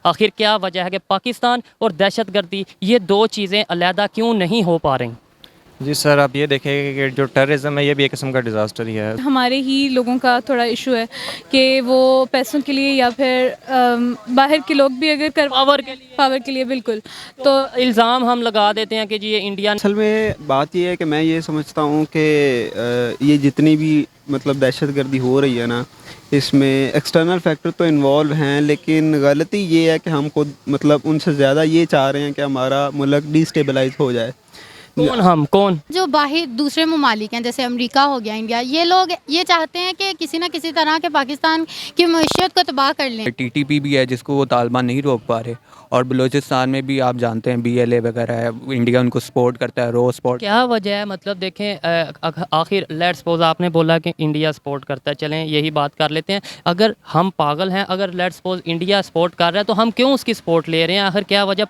आखिर क्या वजह है कि पाकिस्तान और दहशतगर्दी ये दो चीज़ें अलहदा क्यों नहीं हो पा रही। जी सर, आप ये देखेंगे कि जो टेररिज्म है ये भी एक किस्म का डिज़ास्टर ही है। हमारे ही लोगों का थोड़ा इशू है कि वो पैसों के लिए या फिर बाहर के लोग भी अगर कर पावर के लिए बिल्कुल तो इल्ज़ाम हम लगा देते हैं कि जी ये इंडिया असल में बात ये है कि मैं ये समझता हूँ कि ये जितनी भी मतलब दहशतगर्दी हो रही है ना, इसमें एक्सटर्नल फैक्टर तो इन्वॉल्व हैं, लेकिन गलती ये है कि हम खुद मतलब उनसे ज़्यादा ये चाह रहे हैं कि हमारा मुल्क डिस्टेबलाइज हो जाए। कौन जो बाहर दूसरे ममालिक हैं जैसे अमेरिका हो गया, इंडिया, ये लोग ये चाहते हैं कि किसी न किसी तरह के पाकिस्तान की मईशत को तबाह कर लें। टीटीपी भी है जिसको वो तालिबान नहीं रोक पा रहे, और बलूचिस्तान में भी आप जानते हैं बीएलए वगैरह है, इंडिया उनको सपोर्ट करता है, रो सपोर्ट। क्या वजह है, मतलब देखें आखिर लेट्स सपोज आपने बोला कि इंडिया सपोर्ट करता है, चलें यही बात कर लेते हैं। अगर हम पागल हैं, अगर लेट्स सपोज इंडिया सपोर्ट कर रहा है तो हम क्यों उसकी सपोर्ट ले रहे हैं, आखिर क्या वजह।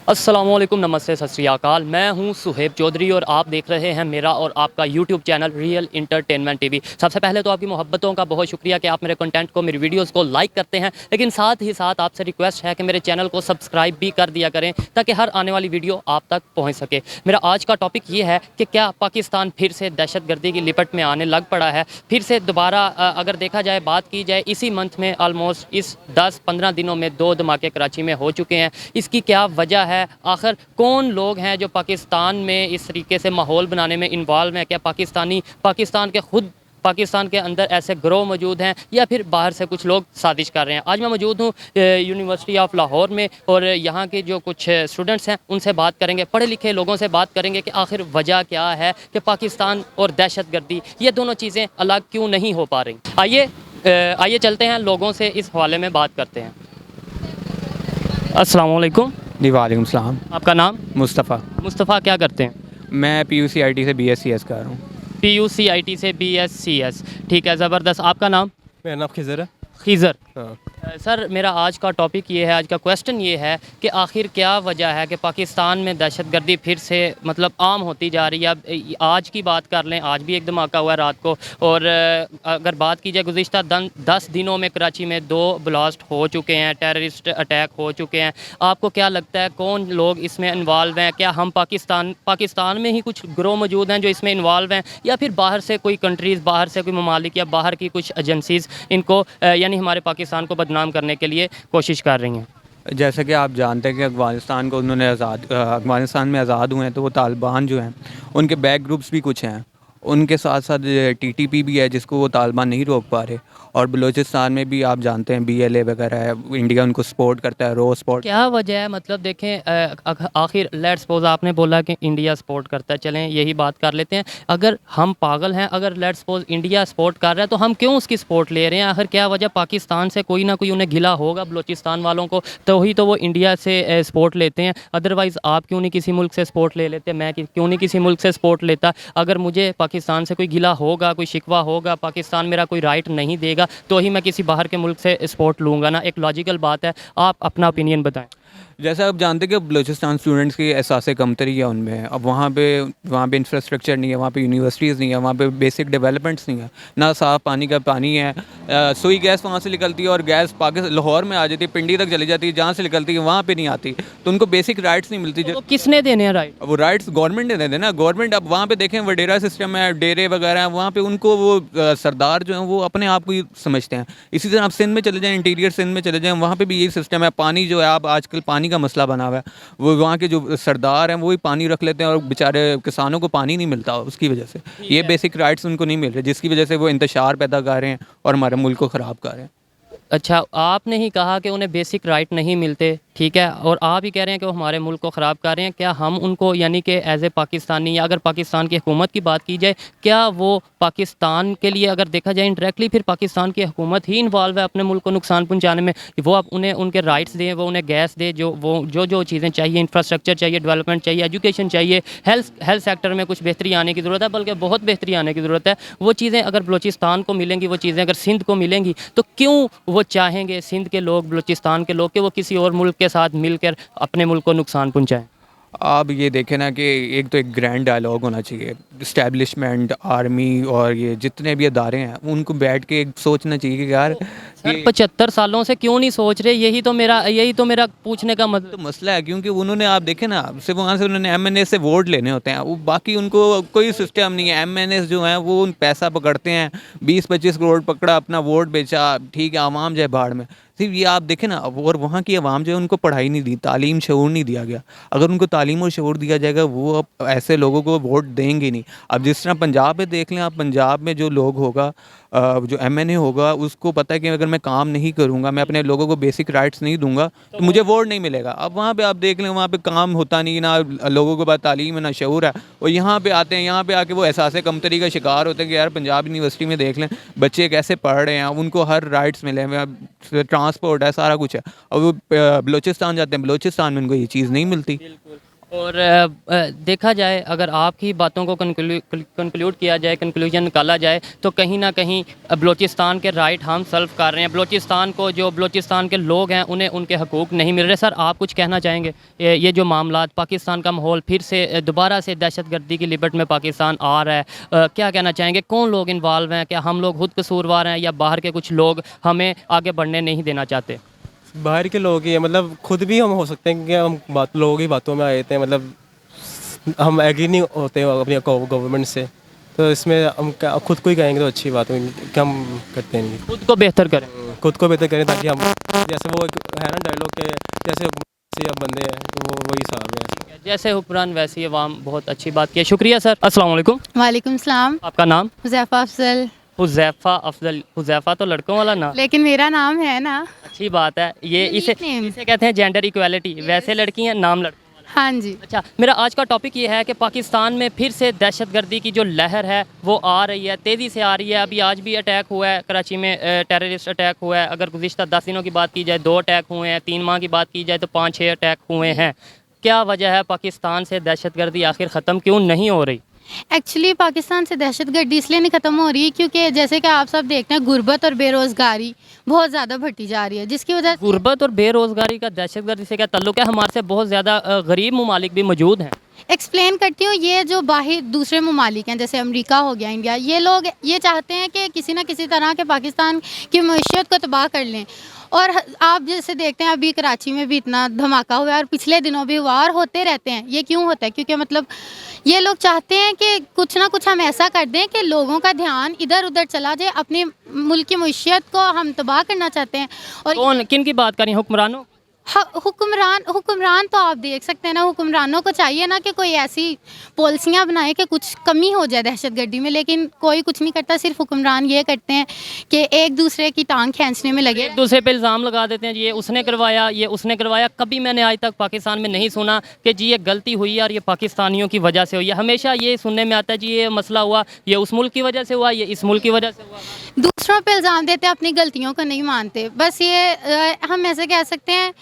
अस्सलामुअलैकुम, नमस्ते, सत श्री अकाल। मैं हूं सुहेब चौधरी और आप देख रहे हैं मेरा और आपका YouTube channel real entertainment TV. सबसे पहले तो आपकी मोहब्बतों का बहुत शुक्रिया कि आप मेरे कंटेंट को, मेरी वीडियोस को लाइक करते हैं, लेकिन साथ ही साथ आपसे रिक्वेस्ट है कि मेरे चैनल को सब्सक्राइब भी कर दिया करें ताकि हर आने वाली वीडियो आप तक पहुँच सके। मेरा आज का टॉपिक ये है कि क्या पाकिस्तान फिर से दहशतगर्दी की लिपट में आने लग पड़ा है। फिर से दोबारा अगर देखा जाए, बात की जाए, इसी मंथ में ऑलमोस्ट इस 10-15 दिनों में 2 धमाके कराची में हो चुके हैं। इसकी क्या वजह है, आखिर कौन लोग हैं जो पाकिस्तान में इस तरीके से माहौल बनाने में इन्वॉल्व हैं। क्या पाकिस्तान के खुद पाकिस्तान के अंदर ऐसे ग्रोह मौजूद हैं या फिर बाहर से कुछ लोग साजिश कर रहे हैं। आज मैं मौजूद हूँ यूनिवर्सिटी ऑफ लाहौर में और यहाँ के जो कुछ स्टूडेंट्स हैं उनसे बात करेंगे, पढ़े लिखे लोगों से बात करेंगे कि आखिर वजह क्या है कि पाकिस्तान और दहशतगर्दी ये दोनों चीज़ें अलग क्यों नहीं हो पा रही। आइए चलते हैं, लोगों से इस हवाले में बात करते हैं। अस्सलाम वालेकुम। जी वालेकुम सलाम। आपका नाम? मुस्तफ़ा। क्या करते हैं? मैं PUCIT से BScs कर रहा हूँ। PUCIT से BScs, ठीक है, ज़बरदस्त। आपका नाम? मेरा नाम खिज़र है। खीज़र। हाँ। सर, मेरा आज का टॉपिक ये है, आज का क्वेश्चन ये है कि आखिर क्या वजह है कि पाकिस्तान में दहशतगर्दी फिर से मतलब आम होती जा रही है। अब आज की बात कर लें, आज भी एक धमाका हुआ रात को, और अगर बात की जाए गुज़िश्ता 10 दिनों में कराची में 2 ब्लास्ट हो चुके हैं, टेररिस्ट अटैक हो चुके हैं। आपको क्या लगता है कौन लोग इसमें इन्वॉल्व हैं? क्या हम पाकिस्तान में ही कुछ ग्रोह मौजूद हैं जो इसमें इन्वॉल्व हैं, या फिर बाहर से कोई कंट्रीज़, बाहर से कोई ममालिक या बाहर की कुछ एजेंसीज़ इनको यानी हमारे पाकिस्तान को बदनाम करने के लिए कोशिश कर रही हैं? जैसे कि आप जानते हैं कि अफ़गानिस्तान को उन्होंने अफ़गानिस्तान में आज़ाद हुए हैं, तो वो तालिबान जो हैं उनके बैक ग्रुप्स भी कुछ हैं, उनके साथ साथ TTP भी है जिसको वो तालिबान नहीं रोक पा रहे, और बलूचिस्तान में भी आप जानते हैं BLA वगैरह है, इंडिया उनको सपोर्ट करता है, रो सपोर्ट। क्या वजह है, मतलब देखें आखिर लेट्स सपोज आपने बोला कि इंडिया सपोर्ट करता है, चलें यही बात कर लेते हैं। अगर हम पागल हैं, अगर लेट्स सपोज इंडिया सपोर्ट कर रहा है तो हम क्यों उसकी सपोर्ट ले रहे हैं? आखिर क्या वजह, पाकिस्तान से कोई ना कोई उन्हें गिला होगा बलूचिस्तान वालों को, तो ही तो वो इंडिया से सपोर्ट लेते हैं। अदरवाइज़ आप क्यों नहीं किसी मुल्क से सपोर्ट ले लेते, मैं क्यों नहीं किसी मुल्क से सपोर्ट लेता। अगर मुझे पाकिस्तान से कोई गिला होगा, कोई शिकवा होगा, पाकिस्तान मेरा कोई राइट नहीं देगा, तो ही मैं किसी बाहर के मुल्क से सपोर्ट लूँगा ना। एक लॉजिकल बात है। आप अपना ओपिनियन बताएं। जैसा आप जानते हैं कि बलूचिस्तान स्टूडेंट्स की एहसास कमतरी है उनमें। अब वहाँ पे इंफ्रास्ट्रक्चर नहीं है, वहाँ पे यूनिवर्सिटीज़ नहीं है, वहाँ पे बेसिक डेवलपमेंट्स नहीं है, ना साफ़ पानी का पानी है। सुई गैस वहाँ से निकलती है और गैस पाकिस्तान लाहौर में आ जाती है, पिंडी तक चली जाती है, जहाँ से निकलती है वहाँ पे नहीं आती, तो उनको बेसिक राइट्स नहीं मिलती। तो किसने देने हैं राइट? वो राइट्स गवर्नमेंट ने देने ना। गवर्नमेंट अब वहाँ पे देखें वडेरा सिस्टम है, डेरे वगैरह हैं, वहाँ पे उनको वो सरदार जो हैं वो अपने आप को ही समझते हैं। इसी तरह आप सिंध में चले जाएँ, इंटीरियर सिंध में चले जाएँ, वहाँ पे भी यही सिस्टम है। पानी जो है, आप आजकल पानी का मसला बना हुआ है, वो वहाँ के जो सरदार हैं वो ही पानी रख लेते हैं और बेचारे किसानों को पानी नहीं मिलता। उसकी वजह से ये बेसिक राइट्स उनको नहीं मिल रहे, जिसकी वजह से वो इंतशार पैदा कर रहे हैं और हमारे मुल्क को ख़राब कर रहे हैं। अच्छा, आपने ही कहा कि उन्हें बेसिक राइट नहीं मिलते, ठीक है, और आप ही कह रहे हैं कि वो हमारे मुल्क को ख़राब कर रहे हैं। क्या हम उनको यानी कि एज ए पाकिस्तानी, या अगर पाकिस्तान की हुकूमत की बात की जाए, क्या वो पाकिस्तान के लिए अगर देखा जाए इंडायरेक्टली फिर पाकिस्तान की हुकूमत ही इन्वॉल्व है अपने मुल्क को नुकसान पहुँचाने में? वो आप उन्हें उनके राइट्स दें, वो उन्हें गैस दे, जो चीज़ें चाहिए, इंफ्रास्ट्रक्चर चाहिए, डेवलपमेंट चाहिए, एजुकेशन चाहिए, हेल्थ सेक्टर में कुछ बेहतरी आने की ज़रूरत है, बल्कि बहुत बेहतरी आने की ज़रूरत है। वो चीज़ें अगर बलूचिस्तान को मिलेंगी, वो चीज़ें अगर सिंध को मिलेंगी, तो क्यों वो चाहेंगे सिंध के लोग, बलूचिस्तान के लोग, कि वो किसी और मुल्क के साथ मिलकर अपने मुल्क को नुकसान पहुँचाएँ? आप ये देखें ना कि एक तो एक ग्रैंड डायलॉग होना चाहिए, इस्टेब्लिशमेंट, आर्मी और ये जितने भी अदारे हैं उनको बैठ के सोचना चाहिए कि यार सर 75 सालों से क्यों नहीं सोच रहे, यही तो मेरा पूछने का तो मतलब। मसला है, क्योंकि उन्होंने आप देखें ना सिर्फ वहाँ से उन्होंने एमएनए से वोट लेने होते हैं, वो बाकी उनको कोई सिस्टम नहीं है। एमएनए जो हैं वो उन पैसा पकड़ते हैं, 20-25 करोड़ पकड़ा, अपना वोट बेचा, ठीक है, आवाम जाए बाढ़ में। सिर्फ ये आप देखें ना, और वहाँ की आवाम जो है उनको पढ़ाई नहीं दी, तालीम शऊर नहीं दिया गया। अगर उनको तालीम और शऊर दिया जाएगा वो अब ऐसे लोगों को वोट देंगे नहीं। अब जिस तरह पंजाब में देख लें आप, पंजाब में जो लोग होगा, जो एमएनए होगा, उसको पता है कि अगर मैं काम नहीं करूँगा, मैं अपने लोगों को बेसिक राइट्स नहीं दूंगा तो मुझे वोट नहीं मिलेगा। अब वहाँ पे आप देख लें, वहाँ पे काम होता नहीं, ना लोगों के पास तालीम है ना शऊर है, और यहाँ पे आते हैं, यहाँ पे आके वो एहसास कमतरी का शिकार होते हैं कि यार पंजाब यूनिवर्सिटी में देख लें बच्चे कैसे पढ़ रहे हैं, उनको हर राइट्स मिले हुए हैं, ट्रांसपोर्ट है, सारा कुछ है। और वो बलूचिस्तान जाते हैं, बलूचिस्तान में उनको ये चीज़ नहीं मिलती। और देखा जाए, अगर आपकी बातों को कंक्लूड किया जाए, कंक्लूजन निकाला जाए, तो कहीं ना कहीं बलूचिस्तान के राइट हम सर्व कर रहे हैं। बलूचिस्तान के लोग हैं उन्हें उनके हकूक़ नहीं मिल रहे। सर आप कुछ कहना चाहेंगे? ये जो मामला, पाकिस्तान का माहौल फिर से दोबारा से दहशतगर्दी की लिबट में पाकिस्तान आ रहा है, क्या कहना चाहेंगे? कौन लोग इन्वॉल्व हैं? क्या हम लोग खुद कसूरवार हैं, या बाहर के कुछ लोग हमें आगे बढ़ने नहीं देना चाहते? बाहर के लोग ही है, मतलब खुद भी हम हो सकते हैं कि हम लोगों की बातों में आए थे, मतलब हम एग्री नहीं होते हैं अपनी गवर्नमेंट से, तो इसमें हम खुद को ही कहेंगे तो अच्छी बात होगी कि हम करते हैं नहीं, खुद को बेहतर करें। खुद को बेहतर करें, ताकि हम जैसे वो एक है ना डायलॉग के, जैसे अब बंदे हैं तो वो वही हिसाब है, जैसे हुक्मरान वैसी अवाम। बहुत अच्छी बात की है, शुक्रिया सर। अस्सलाम वालेकुम। वालेकुम सलाम। आपका नाम? हुज़ैफ़ा अफ़ज़ल। हुज़ैफ़ा अफ़ज़ल। हुज़ैफ़ा तो लड़कों वाला नाम, लेकिन मेरा नाम है ना। अच्छी बात है। ये इसे Unique name। इसे कहते हैं जेंडर इक्वालिटी। वैसे लड़की हैं, नाम लड़कों वाला। हाँ जी। अच्छा, मेरा आज का टॉपिक ये है कि पाकिस्तान में फिर से दहशतगर्दी की जो लहर है वो आ रही है, तेज़ी से आ रही है। अभी आज भी अटैक हुआ है कराची में, टेररिस्ट अटैक हुआ है। अगर गुज़िश्ता 10 दिनों की बात की जाए 2 अटैक हुए हैं, 3 माह की बात की जाए तो 5-6 अटैक हुए हैं। क्या वजह है पाकिस्तान से दहशतगर्दी आखिर ख़त्म क्यों नहीं हो रही? एक्चुअली पाकिस्तान से दहशतगर्दी इसलिए नहीं ख़त्म हो रही क्योंकि जैसे कि आप सब देखते हैं, गुर्बत और बेरोज़गारी बहुत ज़्यादा बढ़ती जा रही है, जिसकी वजह से गुर्बत और बेरोज़गारी का दहशतगर्दी से क्या ताल्लुक़ है? हमारे से बहुत ज़्यादा गरीब ममालिक भी मौजूद हैं। एक्सप्लेन करती हूँ। ये जो बाहर दूसरे ममालिक हैं, जैसे अमेरिका हो गया, इंडिया, ये लोग ये चाहते हैं कि किसी न किसी तरह के पाकिस्तान की मईशत को तबाह कर लें। और आप जैसे देखते हैं अभी कराची में भी इतना धमाका हुआ है और पिछले दिनों भी हुआ और होते रहते हैं। ये क्यों होता है? क्योंकि मतलब ये लोग चाहते हैं कि कुछ ना कुछ हम ऐसा कर दें कि लोगों का ध्यान इधर उधर चला जाए, अपने मुल्क की मईशत को हम तबाह करना चाहते हैं। और कौन, किन की बात करें? हुक्मरानों? हुक्मरान तो आप देख सकते हैं ना, हुक्मरानों को चाहिए ना कि कोई ऐसी पॉलिसियाँ बनाए कि कुछ कमी हो जाए दहशतगर्दी में, लेकिन कोई कुछ नहीं करता। सिर्फ हुक्मरान ये करते हैं कि एक दूसरे की टांग खींचने में लगे, एक दूसरे पे इल्ज़ाम लगा देते हैं, ये उसने करवाया, ये उसने करवाया। कभी मैंने आज तक पाकिस्तान में नहीं सुना कि जी ये गलती हुई है और ये पाकिस्तानियों की वजह से हुई है। हमेशा ये सुनने में आता है जी ये मसला हुआ, ये उस मुल्क की वजह से हुआ, ये इस मुल्क की वजह से हुआ। दूसरों पे इल्ज़ाम देते हैं, अपनी गलतियों को नहीं मानते। बस ये हम ऐसे कह सकते हैं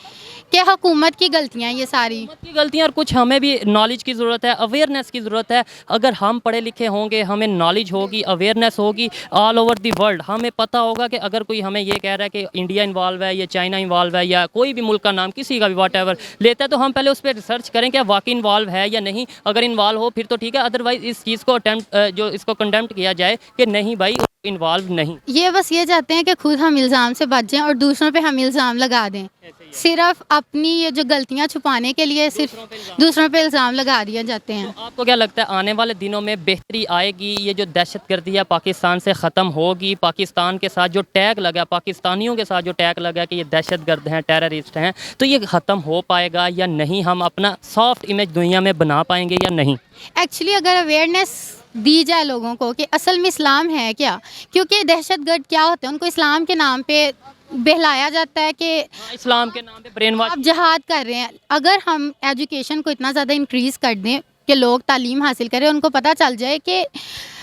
कि हुकूमत की गलतियाँ ये सारी। हुकूमत की गलतियाँ, और कुछ हमें भी नॉलेज की ज़रूरत है, अवेयरनेस की ज़रूरत है। अगर हम पढ़े लिखे होंगे, हमें नॉलेज होगी, अवेयरनेस होगी ऑल ओवर दी वर्ल्ड, हमें पता होगा कि अगर कोई हमें ये कह रहा है कि इंडिया इन्वॉल्व है या चाइना इन्वॉल्व है या कोई भी मुल्क का नाम किसी का भी वॉटएवर लेता है, तो हम पहले उस पर रिसर्च करें कि वाकई इन्वॉल्व है या नहीं। अगर इन्वॉल्व हो फिर तो ठीक है, अदरवाइज़ इस चीज़ को इसको कंडेम्प्ट किया जाए कि नहीं भाई इन्वॉल्व नहीं। ये बस ये चाहते हैं कि खुद हम इल्ज़ाम से बच जाएं और दूसरों पे हम इल्ज़ाम लगा दें, सिर्फ अपनी ये जो गलतियां छुपाने के लिए सिर्फ दूसरों पे इल्ज़ाम लगा दिए जाते हैं। तो आपको क्या लगता है आने वाले दिनों में बेहतरी आएगी? ये जो दहशतगर्दी है पाकिस्तान से ख़त्म होगी? पाकिस्तान के साथ जो टैग लगा, पाकिस्तानियों के साथ जो टैग लगा कि ये दहशतगर्द हैं, टेररिस्ट हैं, तो ये ख़त्म हो पाएगा या नहीं? हम अपना सॉफ्ट इमेज दुनिया में बना पाएंगे या नहीं? एक्चुअली अगर अवेयरनेस दी जाए लोगों को कि असल में इस्लाम है क्या, क्योंकि दहशतगर्द क्या होते हैं, उनको इस्लाम के नाम पे बहलाया जाता है कि इस्लाम के नाम पे ब्रेन वॉश। आप जहाद कर रहे हैं। अगर हम एजुकेशन को इतना ज़्यादा इंक्रीज़ कर दें कि लोग तालीम हासिल करें, उनको पता चल जाए कि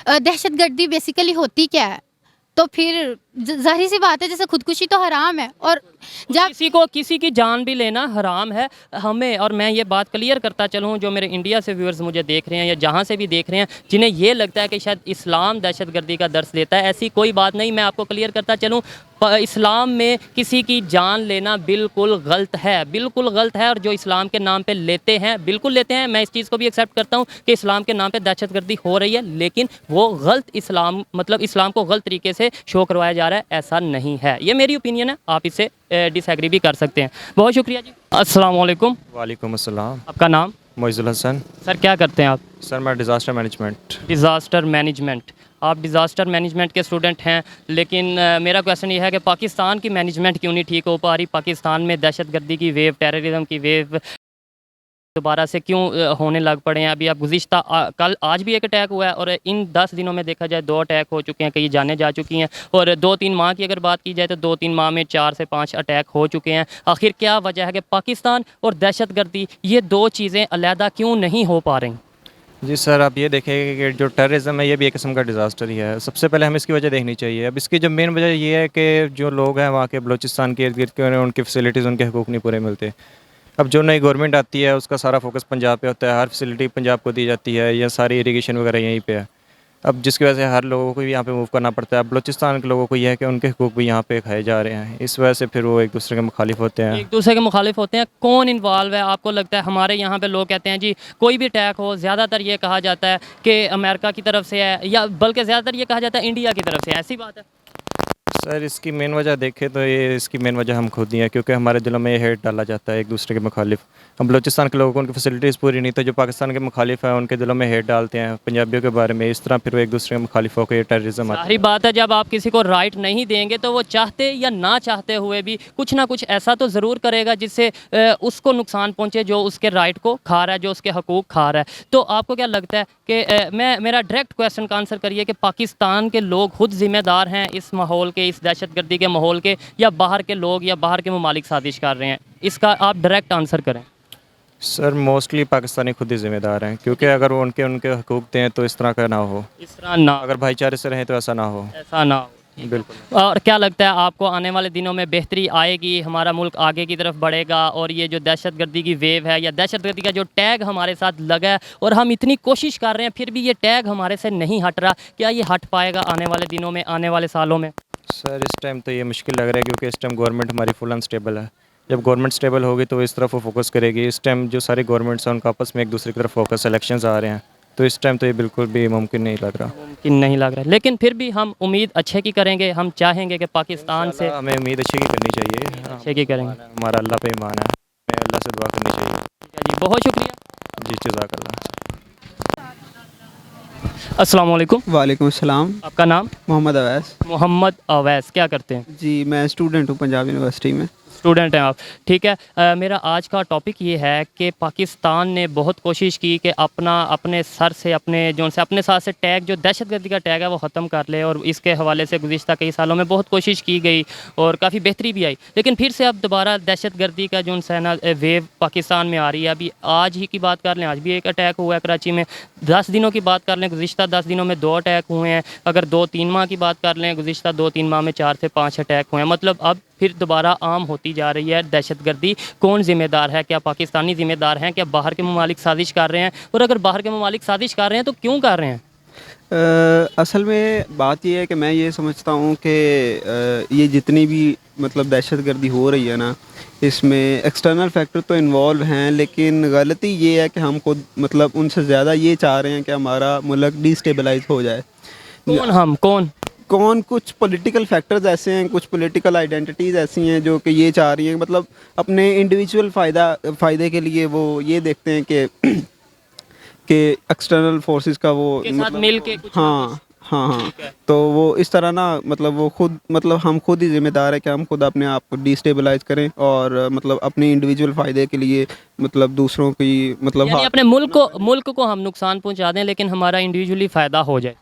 दहशतगर्दी बेसिकली होती क्या है, तो फिर जाहिर सी बात है, जैसे खुदकुशी तो हराम है, और जब किसी की जान भी लेना हराम है हमें। और मैं ये बात क्लियर करता चलूँ, जो मेरे इंडिया से व्यूअर्स मुझे देख रहे हैं या जहाँ से भी देख रहे हैं, जिन्हें ये लगता है कि शायद इस्लाम दहशतगर्दी का दर्स देता है, ऐसी कोई बात नहीं। मैं आपको क्लियर करता चलूँ, इस्लाम में किसी की जान लेना बिल्कुल गलत है, बिल्कुल गलत है। और जो इस्लाम के नाम पे लेते हैं, बिल्कुल लेते हैं, मैं इस चीज़ को भी एक्सेप्ट करता हूँ कि इस्लाम के नाम पे दहशतगर्दी हो रही है, लेकिन वो गलत इस्लाम, मतलब इस्लाम को गलत तरीके से शो करवाया जा रहा है, ऐसा नहीं है। ये मेरी ओपिनियन है, आप इससे डिसएग्री भी कर सकते हैं। बहुत शुक्रिया जी। अस्सलाम वालेकुम। वालेकुम अस्सलाम। आपका नाम? मोइजुल हसन। सर क्या करते हैं आप? सर मैं डिज़ास्टर मैनेजमेंट। Disaster management. आप डिज़ास्टर मैनेजमेंट के स्टूडेंट हैं, लेकिन मेरा क्वेश्चन ये है कि पाकिस्तान की मैनेजमेंट क्यों नहीं ठीक हो पा रही? पाकिस्तान में दहशतगर्दी की वेव, टेररिज्म की वेव दोबारा से क्यों होने लग पड़े हैं? अभी आप गुज़िश्ता कल आज भी एक अटैक हुआ है, और इन 10 दिनों में देखा जाए 2 अटैक हो चुके हैं, कई जानें जा चुकी हैं। और 2-3 माह की अगर बात की जाए तो 2-3 माह में 4 से 5 अटैक हो चुके हैं। आखिर क्या वजह है कि पाकिस्तान और दहशतगर्दी, ये 2 चीज़ें अलहदा क्यों नहीं हो पा रही? जी सर, आप ये देखें कि जो टेररिज्म है ये भी एक किस्म का डिज़ास्टर ही है। सबसे पहले हमें इसकी वजह देखनी चाहिए। अब इसकी जो मेन वजह ये है कि जो लोग हैं वहाँ के बलूचिस्तान के इर्द गिर्द के, उनकी फैसिलिटीज़, उनके हकूक़ नहीं पूरे मिलते। अब जो नई गवर्नमेंट आती है उसका सारा फोकस पंजाब पे होता है, हर फैसिलिटी पंजाब को दी जाती है, या सारी इरिगेशन वगैरह यहीं पे है। अब जिसकी वजह से हर लोगों को भी यहाँ पे मूव करना पड़ता है। अब बलूचिस्तान के लोगों को यह है कि उनके हकूक़ भी यहाँ पे खाए जा रहे हैं, इस वजह से फिर वो एक दूसरे के मुखालिफ होते हैं। एक दूसरे के मुखालिफ होते हैं। कौन इन्वॉल्व है आपको लगता है? हमारे यहाँ पे लोग कहते हैं जी कोई भी अटैक हो, ज़्यादातर ये कहा जाता है कि अमेरिका की तरफ से है, या बल्कि ज़्यादातर ये कहा जाता है इंडिया की तरफ से है, ऐसी बात है? सर इसकी मेन वजह देखें तो ये इसकी मेन वजह हम खुद ही हैं, क्योंकि हमारे दिलों में ये हेट डाला जाता है एक दूसरे के मुखालिफ। हम बलूचिस्तान के लोगों को उनकी फैसिलिटीज़ पूरी नहीं, तो जो पाकिस्तान के मुखालिफ हैं उनके दिलों में हेट डालते हैं पंजाबियों के बारे में। इस तरह फिर वो एक दूसरे के मुखालिफ होकर टेररिज्म आता है। सारी बात है, जब आप किसी को राइट नहीं देंगे तो वो चाहते या ना चाहते हुए भी कुछ ना कुछ ऐसा तो ज़रूर करेगा जिससे उसको नुकसान पहुँचे, जो उसके राइट को खा रहा है, जो उसके हकूक़ खा रहा है। तो आपको क्या लगता है कि मेरा डायरेक्ट क्वेश्चन का आंसर करिए कि पाकिस्तान के लोग खुद ज़िम्मेदार हैं इस माहौल के, इस दहशतगर्दी के माहौल के, या बाहर के लोग या बाहर के ममालिक साजिश कर रहे हैं? इसका आप डायरेक्ट आंसर करें। सर मोस्टली पाकिस्तानी खुद ही ज़िम्मेदार हैं, क्योंकि अगर वो उनके हकूक़ दें तो इस तरह का ना हो, इस तरह ना, अगर भाईचारे से रहें तो ऐसा ना हो। ऐसा ना हो। बिल्कुल। और क्या लगता है आपको आने वाले दिनों में बेहतरी आएगी, हमारा मुल्क आगे की तरफ बढ़ेगा, और ये जो दहशतगर्दी की वेव है या दहशतगर्दी का जो टैग हमारे साथ लगा है, और हम इतनी कोशिश कर रहे हैं फिर भी ये टैग हमारे से नहीं हट रहा, क्या ये हट पाएगा आने वाले दिनों में, आने वाले सालों में? सर इस टाइम तो ये मुश्किल लग रहा है, क्योंकि इस टाइम गवर्नमेंट हमारी फुल अनस्टेबल है। जब गवर्नमेंट स्टेबल होगी तो इस तरफ वो फोकस करेगी। इस टाइम जो सारी गवर्नमेंट्स हैं उनका आपस में एक दूसरे की तरफ फोकस, इलेक्शंस आ रहे हैं, तो इस टाइम तो ये बिल्कुल भी मुमकिन नहीं लग रहा। मुमकिन नहीं लग रहा है, लेकिन फिर भी हम उम्मीद अच्छे की करेंगे। हम चाहेंगे कि पाकिस्तान से हमें उम्मीद अच्छी की करनी चाहिए, अच्छे की करेंगे। हमारा अल्लाह पे ईमान है, हमें अल्लाह से दुआ करनी चाहिए। ठीक है जी, बहुत शुक्रिया जी जज़ाकल्लाह। अस्सलाम वालेकुम। वालेकुम अस्सलाम। आपका नाम? मोहम्मद अवैस। मोहम्मद अवैस। क्या करते हैं? जी मैं स्टूडेंट हूँ पंजाब यूनिवर्सिटी में। स्टूडेंट हैं आप, ठीक है। मेरा आज का टॉपिक ये है कि पाकिस्तान ने बहुत कोशिश की कि अपने सर से, अपने साथ से टैग, जो दहशतगर्दी का टैग है वो ख़त्म कर ले, और इसके हवाले से गुज़िश्ता कई सालों में बहुत कोशिश की गई और काफ़ी बेहतरी भी आई, लेकिन फिर से अब दोबारा दहशतगर्दी का जो है ना वेव पाकिस्तान में आ रही है। अभी आज ही की बात कर लें, आज भी एक अटैक हुआ है कराची में। 10 दिनों की बात कर लें, गुज़िश्ता 10 दिनों में 2 अटैक हुए हैं। अगर 2-3 माह की बात कर लें, गुज़िश्ता 2-3 माह में 4 से 5 अटैक हुए हैं। मतलब अब फिर दोबारा आम होती जा रही है दहशतगर्दी। कौन ज़िम्मेदार है? क्या पाकिस्तानी ज़िम्मेदार हैं? क्या बाहर के ममालिक साजिश कर रहे हैं? और अगर बाहर के ममालिक साजिश कर रहे हैं तो क्यों कर रहे हैं? असल में बात ये है कि मैं ये समझता हूँ कि ये जितनी भी मतलब दहशतगर्दी हो रही है ना, इसमें एक्सटर्नल फैक्टर तो इन्वॉल्व हैं, लेकिन गलती ये है कि हम खुद मतलब उनसे ज़्यादा ये चाह रहे हैं कि हमारा मुल्क डिस्टेबलाइज हो जाए। कौन कुछ पॉलिटिकल फैक्टर्स ऐसे हैं, कुछ पॉलिटिकल आइडेंटिटीज़ ऐसी हैं जो कि ये चाह रही हैं, मतलब अपने इंडिविजुअल फ़ायदे के लिए वो ये देखते हैं कि एक्सटर्नल फोर्सेस का वो के साथ मिल के कुछ हाँ तो वो इस तरह ना, मतलब वो खुद, मतलब हम खुद ही जिम्मेदार है कि हम खुद अपने आप को डिस्टेबलाइज करें, और मतलब अपने इंडिविजुअल फ़ायदे के लिए मतलब दूसरों की मतलब यानी अपने मुल्क को हम नुकसान पहुंचा दें, लेकिन हमारा इंडिविजुअली फ़ायदा हो जाए।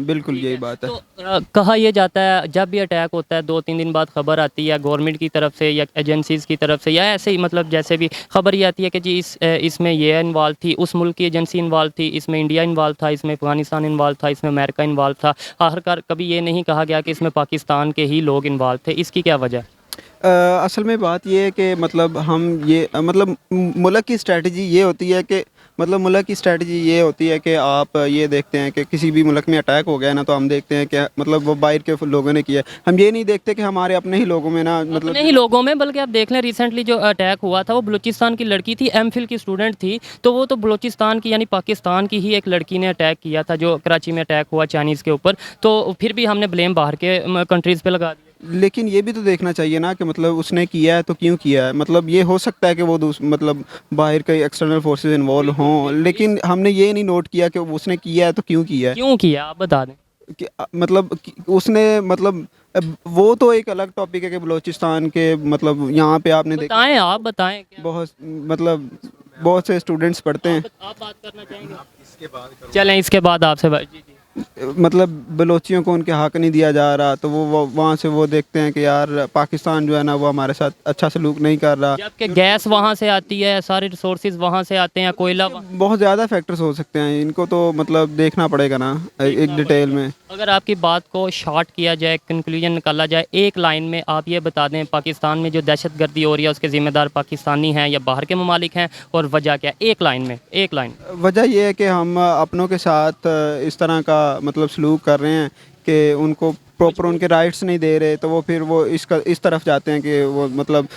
बिल्कुल यही बात है। तो कहा यह जाता है जब भी अटैक होता है 2-3 दिन बाद खबर आती है गवर्नमेंट की तरफ से या एजेंसीज़ की तरफ से, या ऐसे ही मतलब जैसे भी खबर ये आती है कि जी इसमें ये इन्वॉल्व थी, उस मुल्क की एजेंसी इन्वॉल्व थी, इसमें इंडिया इन्वॉल्व था, इसमें अफगानिस्तान इन्वॉल्व था, इसमें अमेरिका इन्वॉल्व इन्वॉल्व था। आखिरकार कभी ये नहीं कहा गया कि इसमें पाकिस्तान के ही लोग इन्वॉल्व थे, इसकी क्या वजह है? असल में बात ये है कि मतलब हम ये मतलब मुल्क की स्ट्रेटजी ये होती है कि मतलब मुल्क की स्ट्रेटजी ये होती है कि आप ये देखते हैं कि किसी भी मुल्क में अटैक हो गया ना, तो हम देखते हैं कि मतलब वो बाहर के लोगों ने किया है। हम ये नहीं देखते कि हमारे अपने ही लोगों में ना मतलब अपने ही लोगों में, बल्कि आप देख लें रिसेंटली जो अटैक हुआ था वो बलूचिस्तान की लड़की थी, एमफिल की स्टूडेंट थी, तो वो तो बलूचिस्तान की यानी पाकिस्तान की ही एक लड़की ने अटैक किया था जो कराची में अटैक हुआ चाइनीज़ के ऊपर, तो फिर भी हमने ब्लेम बाहर के कंट्रीज़ पे लगा दिया। लेकिन ये भी तो देखना चाहिए ना कि मतलब उसने किया है तो क्यों किया है। मतलब ये हो सकता है कि वो मतलब बाहर के एक्सटर्नल फोर्सेस इन्वॉल्व हों, लेकिन हमने ये नहीं नोट किया कि उसने किया है तो क्यों किया है। क्यों किया आप बता दें। कि मतलब उसने मतलब वो तो एक अलग टॉपिक है कि बलूचिस्तान के मतलब यहाँ पे आपने देखा बताएं, आप बताएं क्या बहुत मतलब बहुत से स्टूडेंट्स पढ़ते हैं। आप बात करना चाहेंगे? चलें इसके बाद आपसे जी जी। मतलब बलोचियों को उनके हक नहीं दिया जा रहा, तो वो वहाँ से वो देखते हैं कि यार पाकिस्तान जो है ना वो हमारे साथ अच्छा सलूक नहीं कर रहा। जबकि गैस वहाँ से आती है, सारे रिसोर्सेज वहाँ से आते हैं, कोयला बहुत ज़्यादा फैक्टर्स हो सकते हैं, इनको तो मतलब देखना पड़ेगा ना एक डिटेल में। अगर आपकी बात को शॉर्ट किया जाए, कंक्लूजन निकाला जाए एक लाइन में, आप ये बता दें पाकिस्तान में जो दहशतगर्दी हो रही है उसके ज़िम्मेदार पाकिस्तानी हैं या बाहर के ममालिक हैं, और वजह क्या है? एक लाइन में, एक लाइन। वजह यह है कि हम अपनों के साथ इस तरह का मतलब सलूक कर रहे हैं कि उनको प्रॉपर उनके राइट्स नहीं दे रहे, तो वो फिर वो इस तरफ जाते हैं कि वो मतलब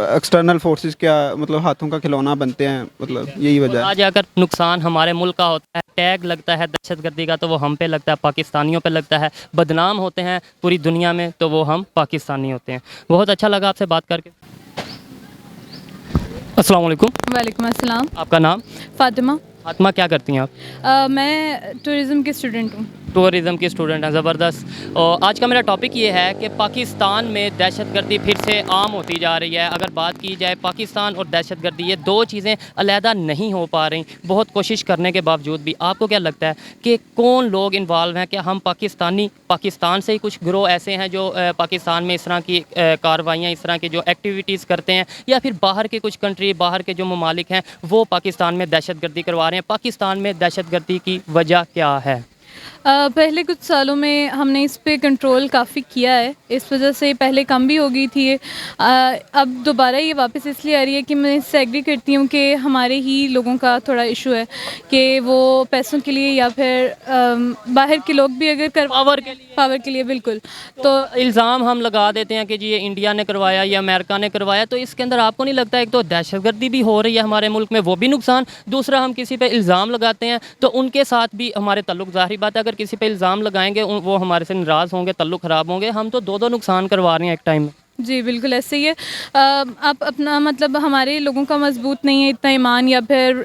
एक्सटर्नल फोर्सेस क्या मतलब हाथों का खिलौना बनते हैं, मतलब यही वजह है। आज अगर नुकसान हमारे मुल्क का होता है, टैग लगता है दहशतगर्दी का, तो वो हम पे लगता है, पाकिस्तानियों पे लगता है। बदनाम होते हैं पूरी दुनिया में तो वो हम पाकिस्तानी होते हैं। बहुत अच्छा लगा आपसे बात करके। अस्सलाम वालेकुम। वालेकुम अस्सलाम। आपका नाम? फातिमा। फातिमा, क्या करती हैं आप? मैं टूरिज़म की स्टूडेंट हूँ। टूरिज़म की स्टूडेंट हैं, ज़बरदस्त। और आज का मेरा टॉपिक ये है कि पाकिस्तान में दहशतगर्दी फिर से आम होती जा रही है। अगर बात की जाए पाकिस्तान और दहशतगर्दी, ये दो चीज़ें अलहदा नहीं हो पा रही, बहुत कोशिश करने के बावजूद भी। आपको क्या लगता है कि कौन लोग इन्वॉल्व हैं? क्या हम पाकिस्तानी पाकिस्तान से ही कुछ गिरोह ऐसे हैं जो पाकिस्तान में इस तरह की कार्रवाइयाँ, इस तरह की जो एक्टिविटीज़ करते हैं, या फिर बाहर के कुछ कंट्री, बाहर के जो ममालिक हैं वो पाकिस्तान में दहशतगर्दी करवा रहे हैं? पाकिस्तान में दहशतगर्दी की वजह क्या है? पहले कुछ सालों में हमने इस पे कंट्रोल काफ़ी किया है, इस वजह से पहले कम भी हो गई थी ये। अब दोबारा ये वापस इसलिए आ रही है कि मैं इससे एग्री करती हूँ कि हमारे ही लोगों का थोड़ा इशू है कि वो पैसों के लिए या फिर बाहर के लोग भी अगर पावर के लिए बिल्कुल। तो इल्ज़ाम हम लगा देते हैं कि जी ये इंडिया ने करवाया या अमेरिका ने करवाया, तो इसके अंदर आपको नहीं लगता एक तो दहशतगर्दी भी हो रही है हमारे मुल्क में, वो भी नुकसान, दूसरा हम किसी पे इल्ज़ाम लगाते हैं तो उनके साथ भी हमारे ताल्लुक, ज़ाहिर बात है अगर किसी पे इल्ज़ाम लगाएंगे वो हमारे से नाराज़ होंगे, ताल्लुक ख़राब होंगे, हम तो दो नुकसान करवा रहे हैं एक टाइम में। जी बिल्कुल ऐसे ही है। आप अपना मतलब हमारे लोगों का मजबूत नहीं है इतना ईमान, या फिर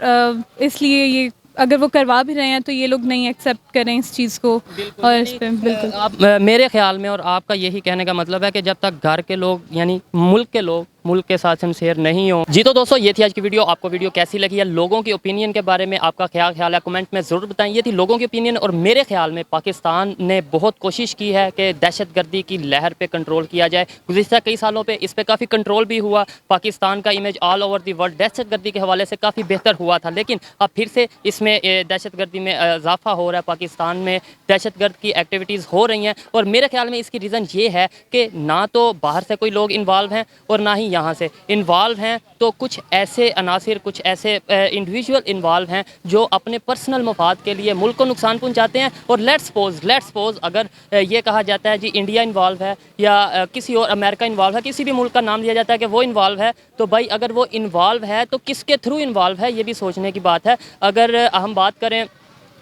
इसलिए ये अगर वो करवा भी रहे हैं तो ये लोग नहीं एक्सेप्ट करें इस चीज़ को। और इस पे बिल्कुल आप मेरे ख्याल में, और आपका यही कहने का मतलब है कि जब तक घर के लोग यानी मुल्क के लोग मुल्क के साथ सिंसियर नहीं हो। जी तो दोस्तों, ये थी आज की वीडियो। आपको वीडियो कैसी लगी है, लोगों की ओपिनियन के बारे में आपका क्या ख्याल है, कमेंट में ज़रूर बताएं। ये थी लोगों की ओपिनियन, और मेरे ख्याल में पाकिस्तान ने बहुत कोशिश की है कि दहशतगर्दी की लहर पे कंट्रोल किया जाए। गुज़िश्ता कई सालों पे इस पे काफ़ी कंट्रोल भी हुआ, पाकिस्तान का image all over the world दहशतगर्दी के हवाले से काफ़ी बेहतर हुआ था, लेकिन अब फिर से इसमें दहशतगर्दी में इजाफा हो रहा है, पाकिस्तान में दहशतगर्द की एक्टिविटीज़ हो रही हैं। और मेरे ख्याल में इसकी रीज़न ये है कि ना तो बाहर से कोई लोग इन्वॉल्व हैं और ना ही यहाँ से इन्वॉल्व हैं, तो कुछ ऐसे अनासिर, कुछ ऐसे इंडिविजुअल इन्वॉल्व हैं जो अपने पर्सनल मफाद के लिए मुल्क को नुकसान पहुँचाते हैं। और लेट्स सपोज अगर ये कहा जाता है जी इंडिया इन्वॉल्व है या किसी और अमेरिका इन्वॉल्व है, किसी भी मुल्क का नाम लिया जाता है कि वो इन्वॉल्व है, तो भाई अगर वो इन्वॉल्व है तो किसके थ्रू इन्वॉल्व है, ये भी सोचने की बात है। अगर हम बात करें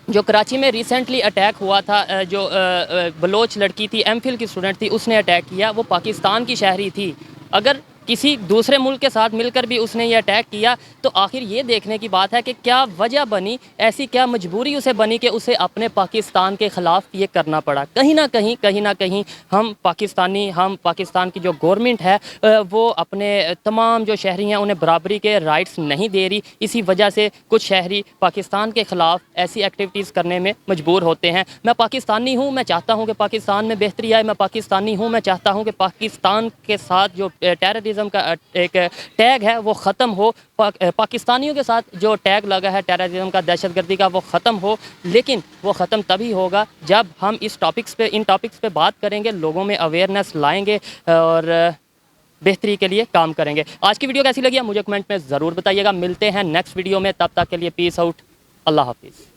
जो कराची में रिसेंटली अटैक हुआ था, जो बलोच लड़की थी, एमफिल की स्टूडेंट थी, उसने अटैक किया, वो पाकिस्तान की शहरी थी। अगर किसी दूसरे मुल्क के साथ मिलकर भी उसने ये अटैक किया, तो आखिर ये देखने की बात है कि क्या वजह बनी, ऐसी क्या मजबूरी उसे बनी कि उसे अपने पाकिस्तान के ख़िलाफ़ ये करना पड़ा। कहीं ना कहीं हम पाकिस्तानी, हम पाकिस्तान की जो गवर्नमेंट है वो अपने तमाम जो शहरी हैं उन्हें बराबरी के राइट्स नहीं दे रही। इसी वजह से कुछ शहरी पाकिस्तान के ख़िलाफ़ ऐसी एक्टिविटीज़ करने में मजबूर होते हैं। मैं पाकिस्तानी हूँ, मैं चाहता हूँ कि पाकिस्तान में बेहतरी आए, मैं पाकिस्तानी हूँ, मैं चाहता हूँ कि पाकिस्तान के साथ जो टेररिज्म टेररिज्म का एक टैग है वो ख़त्म हो, पाकिस्तानियों के साथ जो टैग लगा है टेररिज्म का, दहशतगर्दी का, वो ख़त्म हो। लेकिन वो ख़त्म तभी होगा जब हम इन टॉपिक्स पे बात करेंगे, लोगों में अवेयरनेस लाएंगे और बेहतरी के लिए काम करेंगे। आज की वीडियो कैसी लगी है मुझे कमेंट में ज़रूर बताइएगा। मिलते हैं नेक्स्ट वीडियो में, तब तक के लिए पीस आउट, अल्लाह हाफिज़।